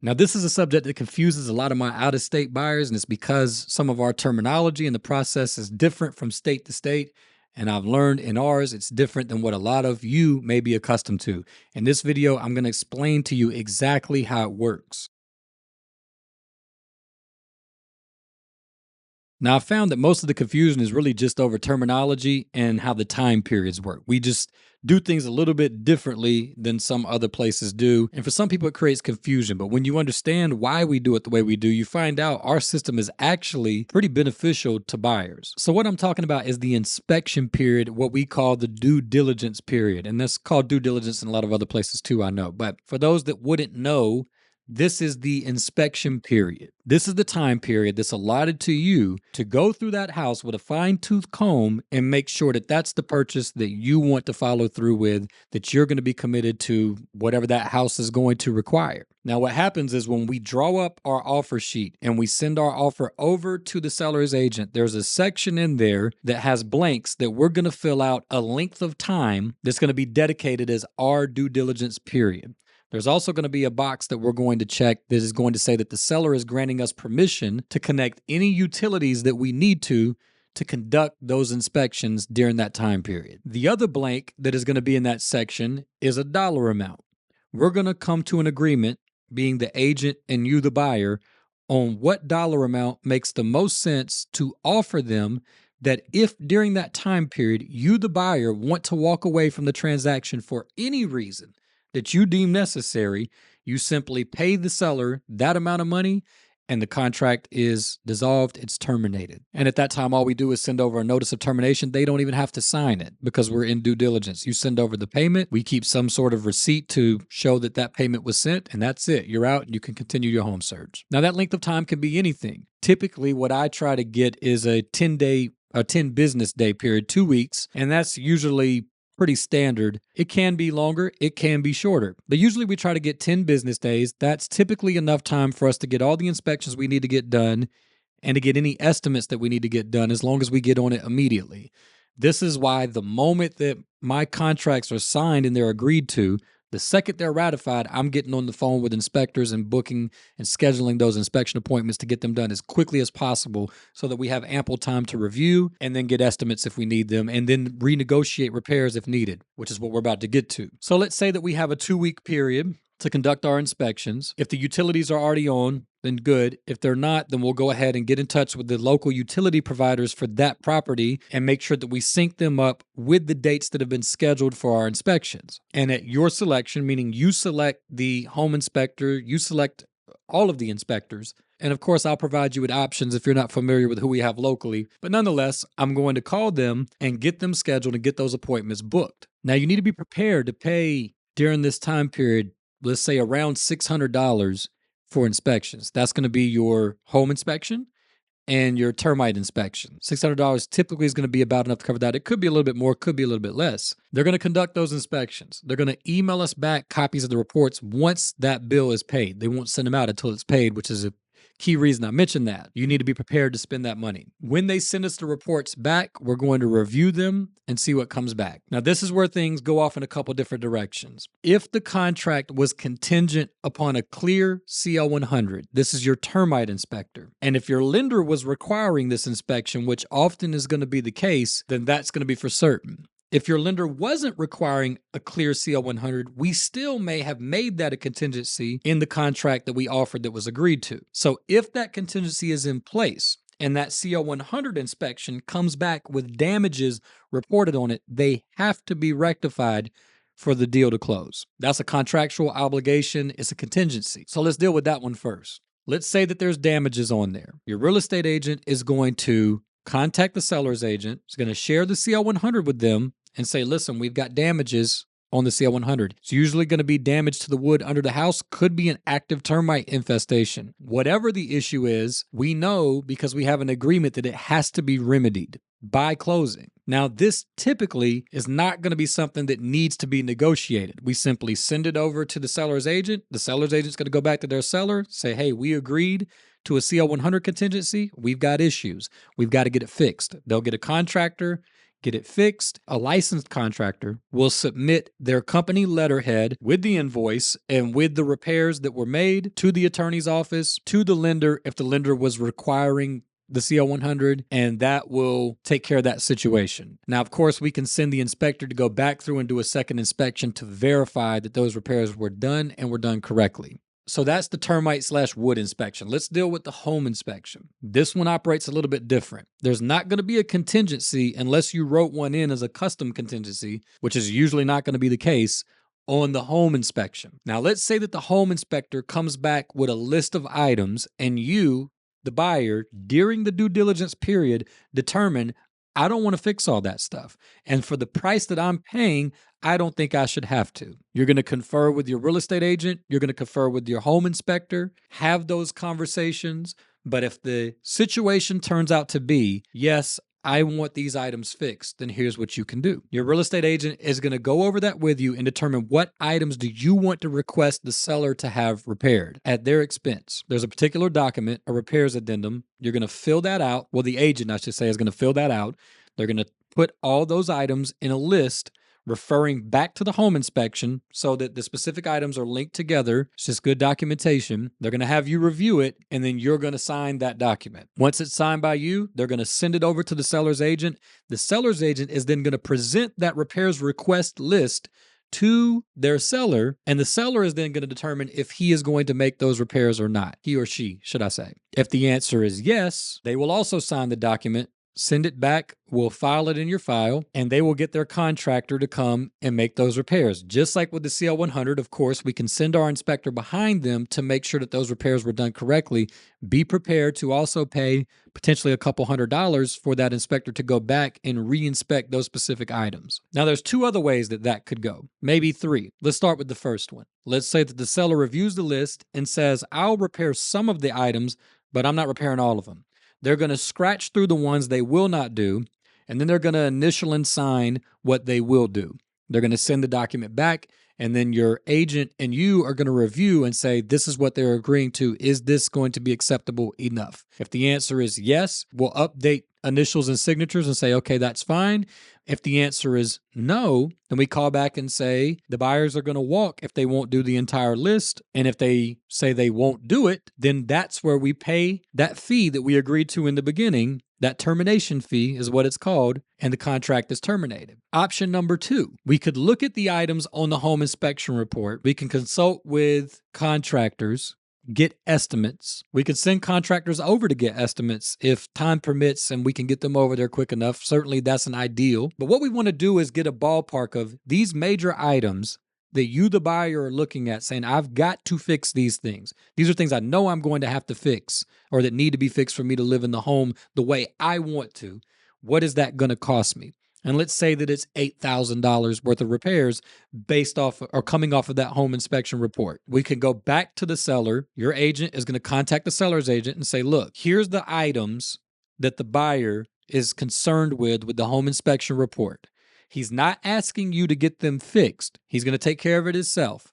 Now, this is a subject that confuses a lot of my out of state buyers, and it's because some of our terminology and the process is different from state to state. And I've learned in ours, it's different than what a lot of you may be accustomed to. In this video, I'm going to explain to you exactly how it works. Now, I found that most of the confusion is really just over terminology and how the time periods work. We just do things a little bit differently than some other places do. And for some people, it creates confusion. But when you understand why we do it the way we do, you find out our system is actually pretty beneficial to buyers. So, what I'm talking about is the inspection period, what we call the due diligence period. And that's called due diligence in a lot of other places too, I know. But for those that wouldn't know, this is the inspection period. This is the time period that's allotted to you to go through that house with a fine-tooth comb and make sure that that's the purchase that you want to follow through with, that you're going to be committed to whatever that house is going to require. Now, what happens is when we draw up our offer sheet and we send our offer over to the seller's agent, there's a section in there that has blanks that we're going to fill out a length of time that's going to be dedicated as our due diligence period. There's also going to be a box that we're going to check that is going to say that the seller is granting us permission to connect any utilities that we need to conduct those inspections during that time period. The other blank that is going to be in that section is a dollar amount. We're going to come to an agreement, being the agent and you, the buyer, on what dollar amount makes the most sense to offer them, that if during that time period you, the buyer, want to walk away from the transaction for any reason that you deem necessary, you simply pay the seller that amount of money and the contract is dissolved, it's terminated. And at that time, all we do is send over a notice of termination. They don't even have to sign it because we're in due diligence. You send over the payment, we keep some sort of receipt to show that that payment was sent, and that's it. You're out and you can continue your home search. Now, that length of time can be anything. Typically, what I try to get is a 10 business day period, 2 weeks, and that's usually pretty standard. It can be longer, it can be shorter. But usually we try to get 10 business days. That's typically enough time for us to get all the inspections we need to get done and to get any estimates that we need to get done, as long as we get on it immediately. This is why the moment that my contracts are signed and they're agreed to, the second they're ratified, I'm getting on the phone with inspectors and booking and scheduling those inspection appointments to get them done as quickly as possible so that we have ample time to review and then get estimates if we need them and then renegotiate repairs if needed, which is what we're about to get to. So let's say that we have a 2-week period to conduct our inspections. If the utilities are already on, then good. If they're not, then we'll go ahead and get in touch with the local utility providers for that property and make sure that we sync them up with the dates that have been scheduled for our inspections. And at your selection, meaning you select the home inspector, you select all of the inspectors. And of course, I'll provide you with options if you're not familiar with who we have locally. But nonetheless, I'm going to call them and get them scheduled and get those appointments booked. Now, you need to be prepared to pay during this time period, let's say around $600 for inspections. That's going to be your home inspection and your termite inspection. $600 typically is going to be about enough to cover that. It could be a little bit more, could be a little bit less. They're going to conduct those inspections. They're going to email us back copies of the reports once that bill is paid. They won't send them out until it's paid, which is a key reason I mentioned that. You need to be prepared to spend that money. When they send us the reports back, we're going to review them and see what comes back. Now, this is where things go off in a couple different directions. If the contract was contingent upon a clear CL 100, this is your termite inspector. And if your lender was requiring this inspection, which often is going to be the case, then that's going to be for certain. If your lender wasn't requiring a clear CL 100, we still may have made that a contingency in the contract that we offered that was agreed to. So if that contingency is in place and that CL 100 inspection comes back with damages reported on it, they have to be rectified for the deal to close. That's a contractual obligation. It's a contingency. So let's deal with that one first. Let's say that there's damages on there. Your real estate agent is going to contact the seller's agent, is going to share the CL 100 with them and say, listen, we've got damages on the CL 100. It's usually going to be damage to the wood under the house, could be an active termite infestation. Whatever the issue is, we know because we have an agreement that it has to be remedied by closing. Now, this typically is not going to be something that needs to be negotiated. We simply send it over to the seller's agent. The seller's agent's going to go back to their seller, say, hey, we agreed to a CL 100 contingency. We've got issues. We've got to get it fixed. They'll get a contractor, get it fixed. A licensed contractor will submit their company letterhead with the invoice and with the repairs that were made to the attorney's office, to the lender if the lender was requiring the CL 100, and that will take care of that situation. Now, of course, we can send the inspector to go back through and do a second inspection to verify that those repairs were done and were done correctly. So that's the termite/wood inspection. Let's deal with the home inspection. This one operates a little bit different. There's not going to be a contingency unless you wrote one in as a custom contingency, which is usually not going to be the case on the home inspection. Now, let's say that the home inspector comes back with a list of items and you, the buyer, during the due diligence period, determine, I don't want to fix all that stuff. And for the price that I'm paying, I don't think I should have to. You're going to confer with your real estate agent. You're going to confer with your home inspector, have those conversations. But if the situation turns out to be, yes, I want these items fixed, then here's what you can do. Your real estate agent is going to go over that with you and determine what items do you want to request the seller to have repaired at their expense. There's a particular document, a repairs addendum. You're going to fill that out. Well, the agent, I should say, is going to fill that out. They're going to put all those items in a list referring back to the home inspection so that the specific items are linked together. It's just good documentation. They're going to have you review it, and then you're going to sign that document. Once it's signed by you, they're going to send it over to the seller's agent. The seller's agent is then going to present that repairs request list to their seller, and the seller is then going to determine if he is going to make those repairs or not. He or she, should I say. If the answer is yes, they will also sign the document, send it back, we'll file it in your file, and they will get their contractor to come and make those repairs. Just like with the CL 100, of course, we can send our inspector behind them to make sure that those repairs were done correctly. Be prepared to also pay potentially a couple $100 for that inspector to go back and re-inspect those specific items. Now, there's two other ways that that could go, maybe three. Let's start with the first one. Let's say that the seller reviews the list and says, I'll repair some of the items, but I'm not repairing all of them. They're going to scratch through the ones they will not do, and then they're going to initial and sign what they will do. They're going to send the document back, and then your agent and you are going to review and say, this is what they're agreeing to. Is this going to be acceptable enough? If the answer is yes, we'll update initials and signatures and say, okay, that's fine. If the answer is no, then we call back and say the buyers are going to walk if they won't do the entire list. And if they say they won't do it, then that's where we pay that fee that we agreed to in the beginning. That termination fee is what it's called, and the contract is terminated. Option number two, we could look at the items on the home inspection report. We can consult with contractors, get estimates. We could send contractors over to get estimates if time permits and we can get them over there quick enough. Certainly that's an ideal. But what we want to do is get a ballpark of these major items that you, the buyer, are looking at saying, I've got to fix these things. These are things I know I'm going to have to fix or that need to be fixed for me to live in the home the way I want to. What is that going to cost me? And let's say that it's $8,000 worth of repairs based off or coming off of that home inspection report. We can go back to the seller. Your agent is going to contact the seller's agent and say, look, here's the items that the buyer is concerned with the home inspection report. He's not asking you to get them fixed. He's going to take care of it himself.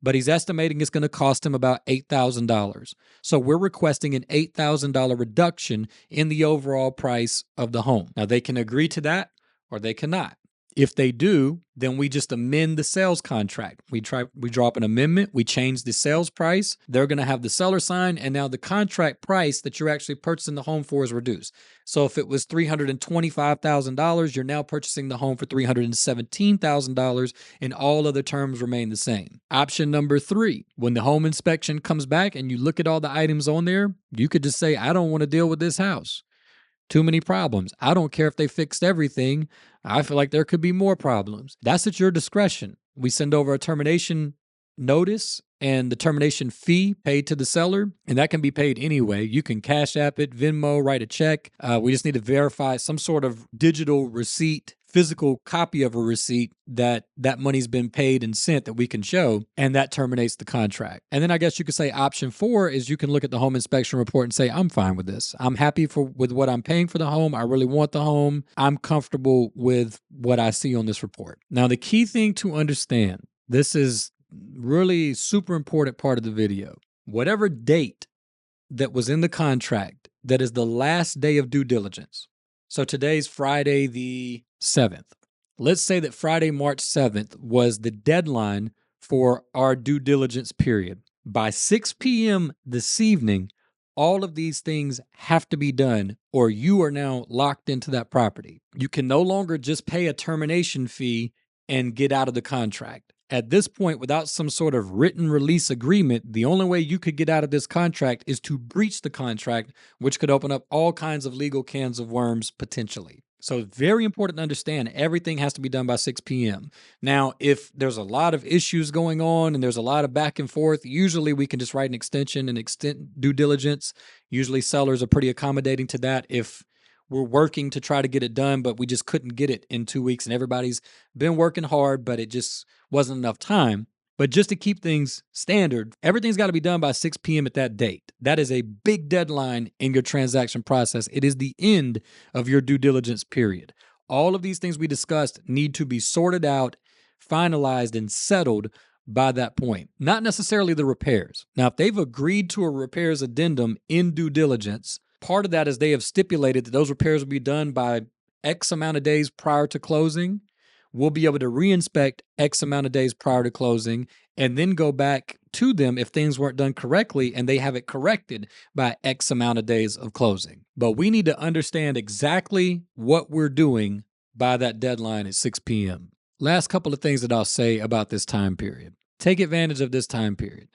But he's estimating it's going to cost him about $8,000. So we're requesting an $8,000 reduction in the overall price of the home. Now, they can agree to that or they cannot. If they do, then we just amend the sales contract. We draw up an amendment. We change the sales price. They're going to have the seller sign, and now the contract price that you're actually purchasing the home for is reduced. So if it was $325,000, you're now purchasing the home for $317,000, and all other terms remain the same. Option number three, when the home inspection comes back and you look at all the items on there, you could just say, I don't want to deal with this house. Too many problems. I don't care if they fixed everything. I feel like there could be more problems. That's at your discretion. We send over a termination notice and the termination fee paid to the seller, and that can be paid anyway. You can Cash App it, Venmo, write a check. We just need to verify some sort of digital receipt, physical copy of a receipt that money's been paid and sent that we can show, and that terminates the contract. And then I guess you could say option four is you can look at the home inspection report and say, I'm fine with this. I'm happy with what I'm paying for the home. I really want the home. I'm comfortable with what I see on this report. Now, the key thing to understand, this is really super important part of the video. Whatever date that was in the contract that is the last day of due diligence. So today's Friday the 7th. Let's say that Friday, March 7th was the deadline for our due diligence period. By 6 p.m. this evening, all of these things have to be done, or you are now locked into that property. You can no longer just pay a termination fee and get out of the contract. At this point, without some sort of written release agreement, the only way you could get out of this contract is to breach the contract, which could open up all kinds of legal cans of worms potentially. So very important to understand everything has to be done by 6 p.m. Now, if there's a lot of issues going on and there's a lot of back and forth, usually we can just write an extension and extend due diligence. Usually sellers are pretty accommodating to that if we're working to try to get it done, but we just couldn't get it in 2 weeks and everybody's been working hard, but it just wasn't enough time. But just to keep things standard, everything's got to be done by 6 p.m. at that date. That is a big deadline in your transaction process. It is the end of your due diligence period. All of these things we discussed need to be sorted out, finalized, and settled by that point. Not necessarily the repairs. Now, if they've agreed to a repairs addendum in due diligence, part of that is they have stipulated that those repairs will be done by X amount of days prior to closing. We'll be able to reinspect X amount of days prior to closing and then go back to them if things weren't done correctly and they have it corrected by X amount of days of closing. But we need to understand exactly what we're doing by that deadline at 6 p.m. Last couple of things that I'll say about this time period. Take advantage of this time period.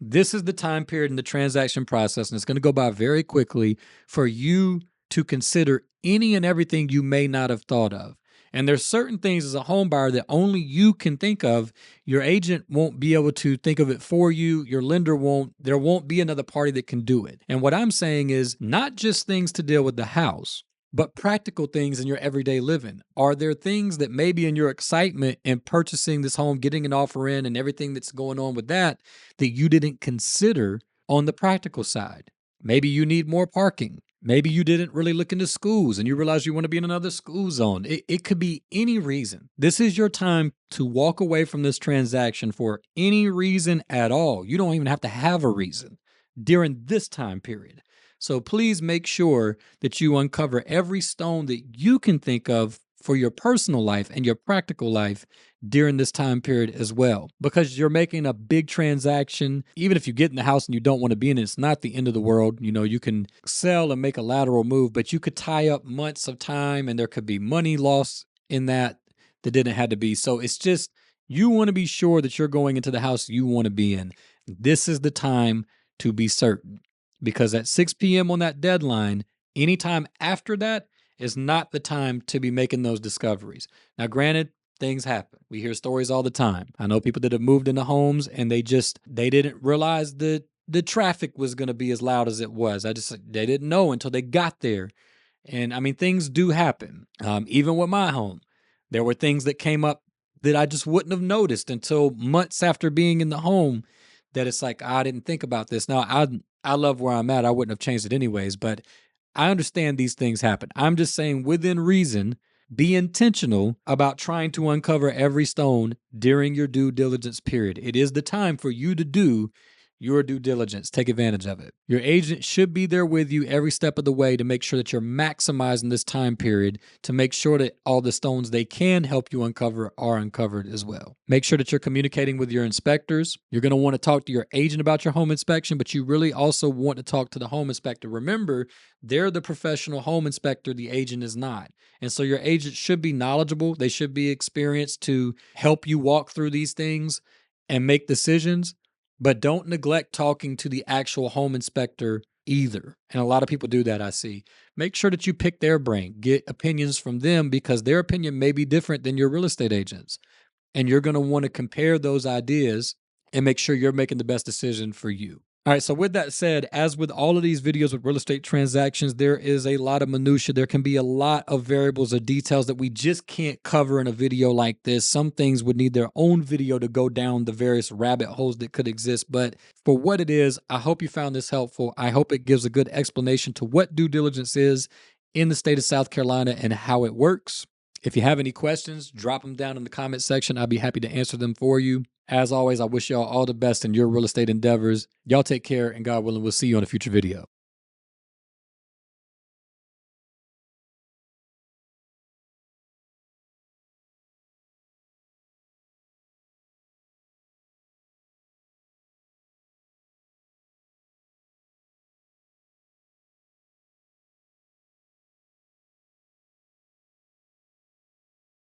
This is the time period in the transaction process, and it's going to go by very quickly for you to consider any and everything you may not have thought of. And there's certain things as a home buyer that only you can think of. Your agent won't be able to think of it for you. Your lender won't. There won't be another party that can do it. And what I'm saying is not just things to deal with the house, but practical things in your everyday living. Are there things that maybe in your excitement in purchasing this home, getting an offer in and everything that's going on with that you didn't consider on the practical side? Maybe you need more parking. Maybe you didn't really look into schools and you realize you want to be in another school zone. It could be any reason. This is your time to walk away from this transaction for any reason at all. You don't even have to have a reason during this time period. So please make sure that you uncover every stone that you can think of for your personal life and your practical life during this time period as well. Because you're making a big transaction. Even if you get in the house and you don't want to be in it, it's not the end of the world. You know, you can sell and make a lateral move, but you could tie up months of time and there could be money lost in that didn't have to be. So it's just, you want to be sure that you're going into the house you want to be in. This is the time to be certain. Because at 6 p.m. on that deadline, anytime after that is not the time to be making those discoveries. Now, granted, things happen. We hear stories all the time. I know people that have moved into homes and they didn't realize that the traffic was going to be as loud as it was. They didn't know until they got there. And I mean, things do happen. Even with my home, there were things that came up that I just wouldn't have noticed until months after being in the home, that it's like, I didn't think about this. Now, I love where I'm at. I wouldn't have changed it anyways, but I understand these things happen. I'm just saying, within reason, be intentional about trying to uncover every stone during your due diligence period. It is the time for you to do your due diligence. Take advantage of it. Your agent should be there with you every step of the way to make sure that you're maximizing this time period, to make sure that all the stones they can help you uncover are uncovered as well. Make sure that you're communicating with your inspectors. You're going to want to talk to your agent about your home inspection, but you really also want to talk to the home inspector. Remember, they're the professional home inspector. The agent is not. And so your agent should be knowledgeable. They should be experienced to help you walk through these things and make decisions. But don't neglect talking to the actual home inspector either. And a lot of people do that, I see. Make sure that you pick their brain, get opinions from them, because their opinion may be different than your real estate agent's. And you're going to want to compare those ideas and make sure you're making the best decision for you. All right, so with that said, as with all of these videos with real estate transactions, there is a lot of minutia. There can be a lot of variables or details that we just can't cover in a video like this. Some things would need their own video to go down the various rabbit holes that could exist. But for what it is, I hope you found this helpful. I hope it gives a good explanation to what due diligence is in the state of South Carolina and how it works. If you have any questions, drop them down in the comment section. I'll be happy to answer them for you. As always, I wish y'all all the best in your real estate endeavors. Y'all take care, and God willing, we'll see you on a future video.